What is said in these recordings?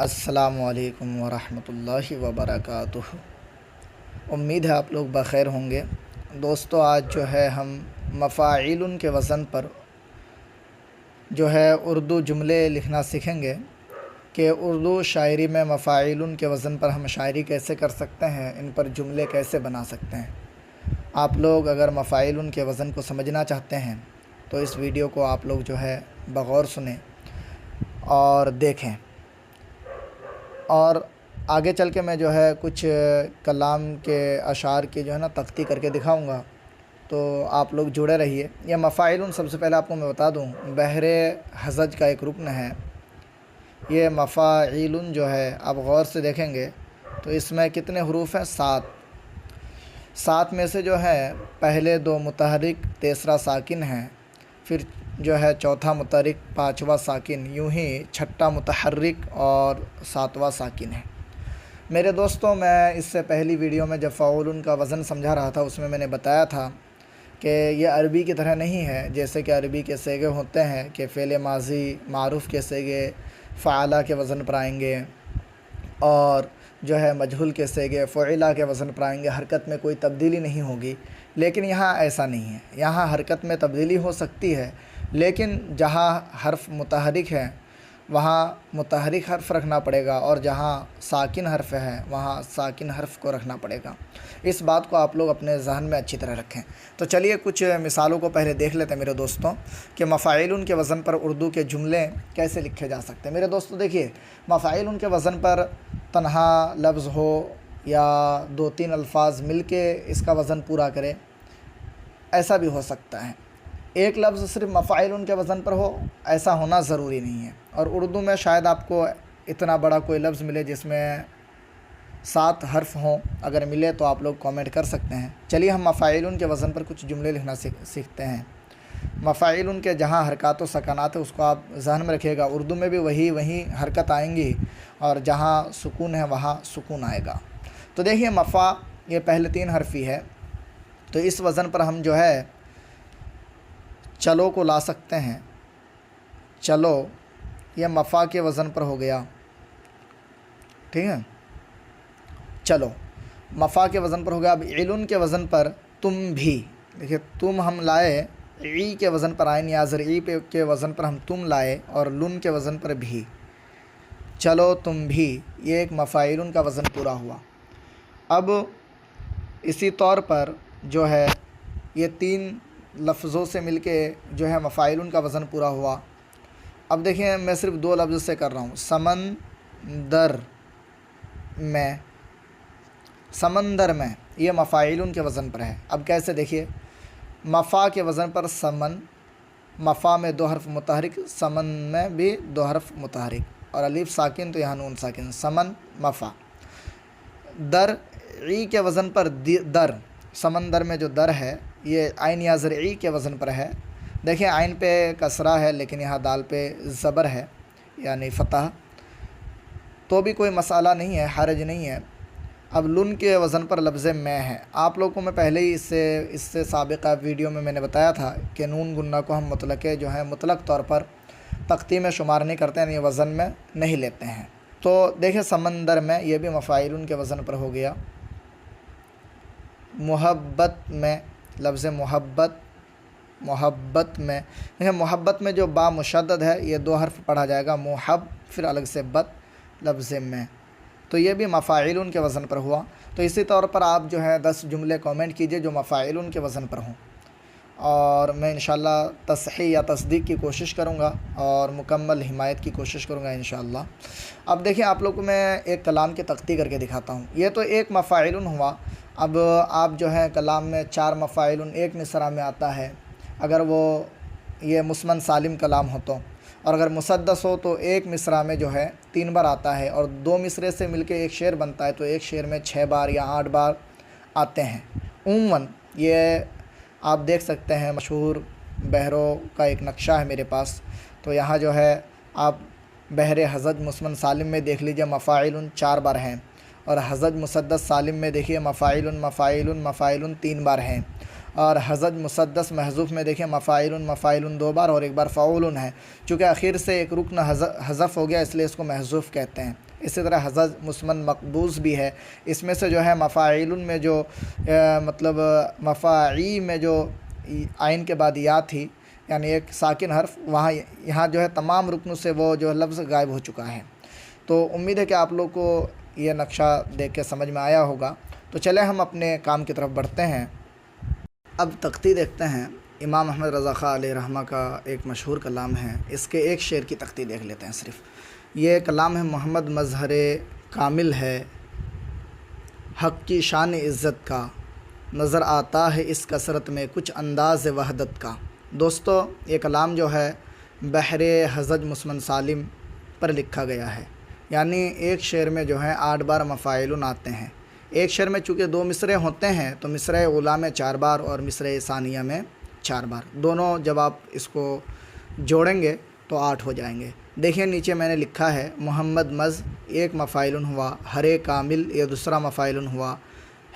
السلام علیکم ورحمۃ اللہ وبرکاتہ۔ امید ہے آپ لوگ بخیر ہوں گے۔ دوستو، آج جو ہے ہم مفاعیل کے وزن پر جو ہے اردو جملے لکھنا سیکھیں گے کہ اردو شاعری میں مفاعیل کے وزن پر ہم شاعری کیسے کر سکتے ہیں، ان پر جملے کیسے بنا سکتے ہیں۔ آپ لوگ اگر مفاعیل کے وزن کو سمجھنا چاہتے ہیں تو اس ویڈیو کو آپ لوگ جو ہے بغور سنیں اور دیکھیں، اور آگے چل کے میں جو ہے کچھ کلام کے اشعار کی جو ہے نا تختی کر کے دکھاؤں گا، تو آپ لوگ جڑے رہیے۔ یہ مفاعیل سب سے پہلے آپ کو میں بتا دوں، بحر حزج کا ایک رکن ہے۔ یہ مفاعیل جو ہے آپ غور سے دیکھیں گے تو اس میں کتنے حروف ہیں؟ 7 میں سے جو ہے پہلے 2 متحرک، تیسرا ساکن ہے، پھر جو ہے چوتھا متحرک، پانچواں ساکن، یوں ہی چھٹا متحرک اور 7واں ساکن ہے۔ میرے دوستوں، میں اس سے پہلی ویڈیو میں جب فعول کا وزن سمجھا رہا تھا اس میں نے بتایا تھا کہ یہ عربی کی طرح نہیں ہے، جیسے کہ عربی کے صیغے ہوتے ہیں کہ فعل ماضی معروف کے صیغے فعلہ کے وزن پر آئیں گے، اور جو ہے مجہول کے صیغے فعلہ کے وزن پر آئیں گے، حرکت میں کوئی تبدیلی نہیں ہوگی۔ لیکن یہاں ایسا نہیں ہے، یہاں حرکت میں تبدیلی ہو سکتی ہے، لیکن جہاں حرف متحرک ہے وہاں متحرک حرف رکھنا پڑے گا، اور جہاں ساکن حرف ہے وہاں ساکن حرف کو رکھنا پڑے گا۔ اس بات کو آپ لوگ اپنے ذہن میں اچھی طرح رکھیں۔ تو چلیے کچھ مثالوں کو پہلے دیکھ لیتے ہیں میرے دوستوں کہ مفاعیل کے وزن پر اردو کے جملے کیسے لکھے جا سکتے ہیں۔ میرے دوستوں دیکھیے، مفاعیل کے وزن پر تنہا لفظ ہو یا 2-3 الفاظ مل کے اس کا وزن پورا کرے، ایسا بھی ہو سکتا ہے۔ ایک لفظ صرف مفاعیل کے وزن پر ہو، ایسا ہونا ضروری نہیں ہے۔ اور اردو میں شاید آپ کو اتنا بڑا کوئی لفظ ملے جس میں 7 حرف ہوں، اگر ملے تو آپ لوگ کامنٹ کر سکتے ہیں۔ چلیے ہم مفاعیل کے وزن پر کچھ جملے لکھنا سیکھتے ہیں۔ مفاعیل کے جہاں حرکات و سکنات ہے اس کو آپ ذہن میں رکھیے گا، اردو میں بھی وہی حرکت آئیں گی، اور جہاں سکون ہے وہاں سکون آئے گا۔ تو دیکھیے مفا، یہ پہلے 3 حرفی ہے، تو اس وزن پر ہم جو ہے چلو کو لا سکتے ہیں۔ چلو یہ مفا کے وزن پر ہو گیا، ٹھیک ہے، چلو مفا کے وزن پر ہو گیا۔ اب علن کے وزن پر تم بھی، دیکھیے تم ہم لائے، ای کے وزن پر آئین یا ای کے وزن پر ہم تم لائے، اور لن کے وزن پر بھی، چلو تم بھی، یہ ایک مفاعیل کا وزن پورا ہوا۔ اب اسی طور پر جو ہے یہ 3 لفظوں سے مل کے جو ہے مفاعیل کا وزن پورا ہوا۔ اب دیکھیں میں صرف 2 لفظ سے کر رہا ہوں، سمندر میں، سمندر میں، یہ مفاعیل کے وزن پر ہے۔ اب کیسے؟ دیکھیے مفا کے وزن پر سمن، مفا میں 2 حرف متحرک، سمن میں بھی 2 حرف متحرک، اور الف ساکن تو یہاں نون ساکن، سمن مفا۔ در، ای کے وزن پر در، سمندر میں جو در ہے یہ عین یا ای کے وزن پر ہے۔ دیکھیں عین پہ کسرہ ہے لیکن یہاں دال پہ زبر ہے یعنی فتح، تو بھی کوئی مسئلہ نہیں ہے، حرج نہیں ہے۔ اب لن کے وزن پر لفظ میں ہے۔ آپ لوگوں کو میں پہلے ہی اس سے سابقہ ویڈیو میں نے بتایا تھا کہ نون گنہ کو ہم مطلق طور پر تختی میں شمار نہیں کرتے ہیں، یعنی وزن میں نہیں لیتے ہیں۔ تو دیکھیں سمندر میں، یہ بھی مفاعیل کے وزن پر ہو گیا۔ محبت میں، لفظ محبت، محبت میں، دیکھیں محبت میں جو با مشدد ہے یہ 2 حرف پڑھا جائے گا، محب پھر الگ سے بت، لفظ میں، تو یہ بھی مفاعیل کے وزن پر ہوا۔ تو اسی طور پر آپ جو ہے 10 جملے کامنٹ کیجئے جو مفاعیل کے وزن پر ہوں، اور میں انشاءاللہ تصحیح یا تصدیق کی کوشش کروں گا اور مکمل حمایت کی کوشش کروں گا انشاءاللہ۔ اب دیکھیں آپ لوگوں کو میں ایک کلام کی تختی کر کے دکھاتا ہوں۔ یہ تو ایک مفاعیل ہوا۔ اب آپ جو ہے کلام میں 4 مفاعیل ایک مصرع میں آتا ہے، اگر وہ یہ مسمن سالم کلام ہو تو، اور اگر مسدس ہو تو ایک مصرع میں جو ہے 3 بار آتا ہے، اور 2 مصرے سے مل کے ایک شعر بنتا ہے، تو ایک شعر میں 6 بار یا 8 بار آتے ہیں عموماً۔ یہ آپ دیکھ سکتے ہیں، مشہور بحروں کا ایک نقشہ ہے میرے پاس، تو یہاں جو ہے آپ بحر حزج مسمن سالم میں دیکھ لیجئے مفاعیل 4 بار ہیں، اور حزج مسدس سالم میں دیکھیے مفاعیل مفاعیل مفاعیل 3 بار ہیں، اور حزج مسدس محذوف میں دیکھیں مفاعل مفاعل 2 بار اور 1 بار فعول ہے، چونکہ آخر سے ایک رکن حذف ہو گیا اس لیے اس کو محذوف کہتے ہیں۔ اسی طرح حزج مسمن مقبوض بھی ہے، اس میں سے جو ہے مفاعل میں جو مطلب مفاعی میں جو عین کے بعد یا تھی یعنی ایک ساکن حرف، یہاں جو ہے تمام رکنوں سے وہ جو لفظ غائب ہو چکا ہے۔ تو امید ہے کہ آپ لوگ کو یہ نقشہ دیکھ کے سمجھ میں آیا ہوگا۔ تو چلیں ہم اپنے کام کی طرف بڑھتے ہیں۔ اب تختی دیکھتے ہیں۔ امام احمد رضا خاں علیہ رحمہ کا ایک مشہور کلام ہے، اس کے ایک شعر کی تختی دیکھ لیتے ہیں صرف۔ یہ کلام ہے محمد مظہر کامل ہے، حق کی شان عزت کا، نظر آتا ہے اس کثرت میں کچھ انداز وحدت کا۔ دوستو یہ کلام جو ہے بحر حزج مسمن سالم پر لکھا گیا ہے، یعنی ایک شعر میں جو ہے 8 بار مفاعل آتے ہیں۔ ایک شعر میں چونکہ 2 مصرعے ہوتے ہیں تو مصرعے اولیٰ میں 4 بار اور مصرعے ثانیہ میں 4 بار، دونوں جب آپ اس کو جوڑیں گے تو 8 ہو جائیں گے۔ دیکھیں نیچے میں نے لکھا ہے محمد مز ایک مفاعل ہوا، ہر کامل یہ دوسرا مفاعل ہوا،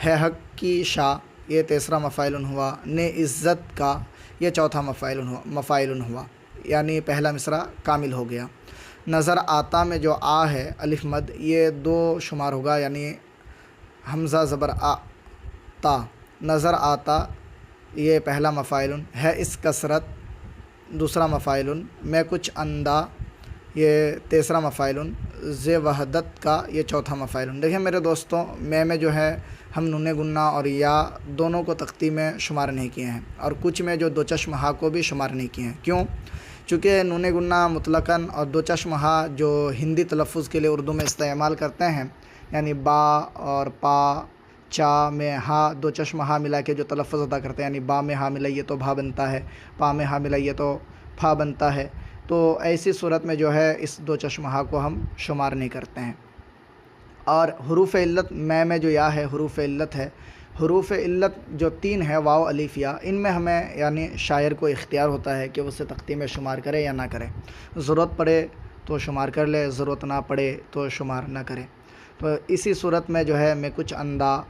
ہے حق کی شاہ یہ تیسرا مفاعل ہوا، نے عزت کا یہ چوتھا مفاعل ہوا، یعنی پہلا مصرع کامل ہو گیا۔ نظر آتا میں جو آ ہے الف مد یہ 2 شمار ہوگا، یعنی حمزہ زبر آ تا، نظر آتا یہ پہلا مفاعل ہے، اس کثرت دوسرا مفاعل، میں کچھ اندھا یہ تیسرا مفاعل، ز وحدت کا یہ چوتھا مفاعل۔ دیکھیں میرے دوستوں، میں جو ہے ہم نون گنہ اور یا دونوں کو تختی میں شمار نہیں کیے ہیں، اور کچھ میں جو 2 چشم ہا کو بھی شمار نہیں کیے ہیں۔ کیوں؟ چونکہ نون گنہ مطلقاً اور 2 چشم ہا جو ہندی تلفظ کے لیے اردو میں استعمال کرتے ہیں، یعنی با اور پا چا میں ہا 2 چشم ہا ملا کے جو تلفظ ادا کرتے ہیں، یعنی با میں ہا ملائیے تو بھا بنتا ہے، پا میں ہا ملائیے تو پھا بنتا ہے، تو ایسی صورت میں جو ہے اس 2 چشم ہا کو ہم شمار نہیں کرتے ہیں۔ اور حروف علت میں جو یا ہے حروف علت ہے، حروف علت جو 3 ہے واو الف یا، ان میں ہمیں یعنی شاعر کو اختیار ہوتا ہے کہ اسے تختی میں شمار کرے یا نہ کرے، ضرورت پڑے تو شمار کر لے، ضرورت نہ پڑے تو شمار نہ کرے۔ تو اسی صورت میں جو ہے میں کچھ اندھا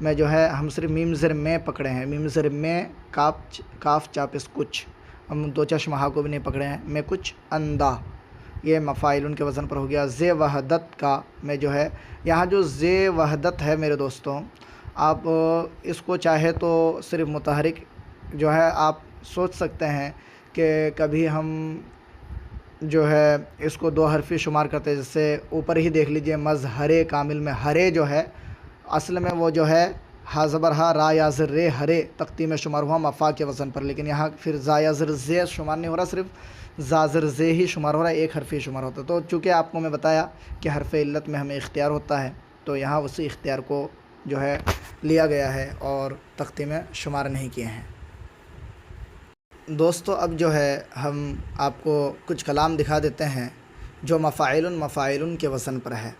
میں جو ہے ہم صرف میم زر میں پکڑے ہیں، میم زر میں کاف چاپس کچھ، ہم 2 چشم ہا کو بھی نہیں پکڑے ہیں، میں کچھ اندھا یہ مفاعل کے وزن پر ہو گیا۔ ز وحدت کا میں جو ہے یہاں جو ز وحدت ہے میرے دوستوں، آپ اس کو چاہے تو صرف متحرک جو ہے آپ سوچ سکتے ہیں کہ کبھی ہم جو ہے اس کو 2 حرفی شمار کرتے ہیں، جیسے اوپر ہی دیکھ لیجئے مظہر کامل میں ہرے جو ہے اصل میں وہ جو ہے ہا زبر ہا را یا زر رے ہرے تختی میں شمار ہوا مفا کے وزن پر، لیکن یہاں پھر زا یا زر زے شمار نہیں ہو رہا، صرف زا زر زے ہی شمار ہو رہا ہے، ایک حرفی شمار ہوتا ہے۔ تو چونکہ آپ کو میں بتایا کہ حرف علت میں ہمیں اختیار ہوتا ہے، تو یہاں اسی اختیار کو جو ہے لیا گیا ہے اور تختی میں شمار نہیں کیے ہیں۔ دوستو اب جو ہے ہم آپ کو کچھ کلام دکھا دیتے ہیں جو مفاعل کے وزن پر ہے،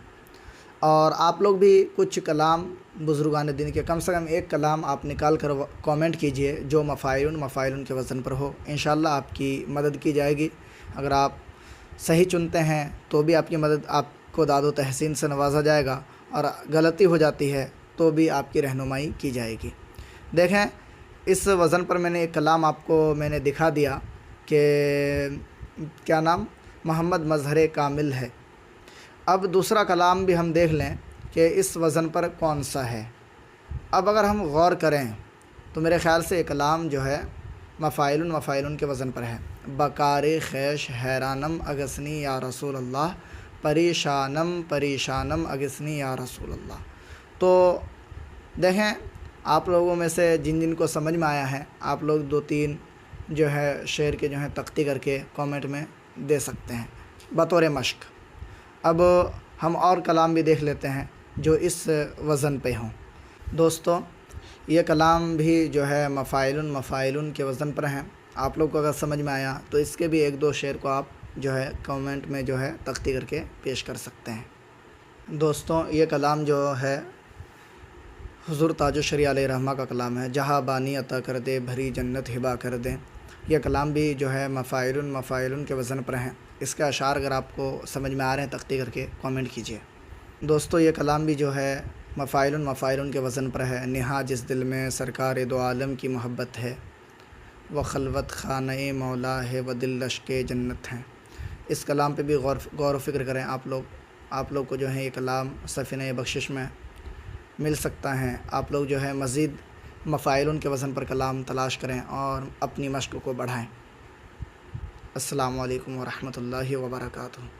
اور آپ لوگ بھی کچھ کلام بزرگان دین کے کم سے کم ایک کلام آپ نکال کر کامنٹ کیجئے جو مفاعل کے وزن پر ہو، انشاءاللہ آپ کی مدد کی جائے گی۔ اگر آپ صحیح چنتے ہیں تو بھی آپ کی مدد آپ کو داد و تحسین سے نوازا جائے گا، اور غلطی ہو جاتی ہے تو بھی آپ کی رہنمائی کی جائے گی۔ دیکھیں اس وزن پر میں نے ایک کلام آپ کو میں نے دکھا دیا کہ کیا نام محمد مظہر کامل ہے۔ اب دوسرا کلام بھی ہم دیکھ لیں کہ اس وزن پر کون سا ہے۔ اب اگر ہم غور کریں تو میرے خیال سے یہ کلام جو ہے مفاعل کے وزن پر ہے۔ بکار خیش حیرانم اگسنی یا رسول اللہ، پریشانم اگسنی یا رسول اللہ۔ تو دیکھیں آپ لوگوں میں سے جن کو سمجھ میں آیا ہے، آپ لوگ 2-3 جو ہے شعر کے جو ہے تختی کر کے کامنٹ میں دے سکتے ہیں بطور مشق۔ اب ہم اور کلام بھی دیکھ لیتے ہیں جو اس وزن پہ ہوں۔ دوستو یہ کلام بھی جو ہے مفاعل کے وزن پر ہیں۔ آپ لوگ کو اگر سمجھ میں آیا تو اس کے بھی 1-2 شعر کو آپ جو ہے کامنٹ میں جو ہے تختی کر کے پیش کر سکتے ہیں۔ دوستوں یہ کلام جو ہے حضور تاج الشریعہ علیہ رحمہ کا کلام ہے، جہاں بانی عطا کر دے بھری جنت ہبا کر دے۔ یہ کلام بھی جو ہے مفاعل کے وزن پر ہیں۔ اس کا اشعار اگر آپ کو سمجھ میں آ رہے ہیں تختی کر کے کامنٹ کیجیے۔ دوستو یہ کلام بھی جو ہے مفاعل کے وزن پر ہے۔ نہا جس دل میں سرکار دو عالم کی محبت ہے، وہ خلوت خانہ مولا ہے، وہ دل لشک جنت ہے۔ اس کلام پہ بھی غور و فکر کریں آپ لوگ کو جو ہے یہ کلام سفینہ بخشش میں مل سکتا ہے۔ آپ لوگ جو ہے مزید مفاعل کے وزن پر کلام تلاش کریں اور اپنی مشق کو بڑھائیں۔ السلام علیکم ورحمۃ اللہ وبرکاتہ۔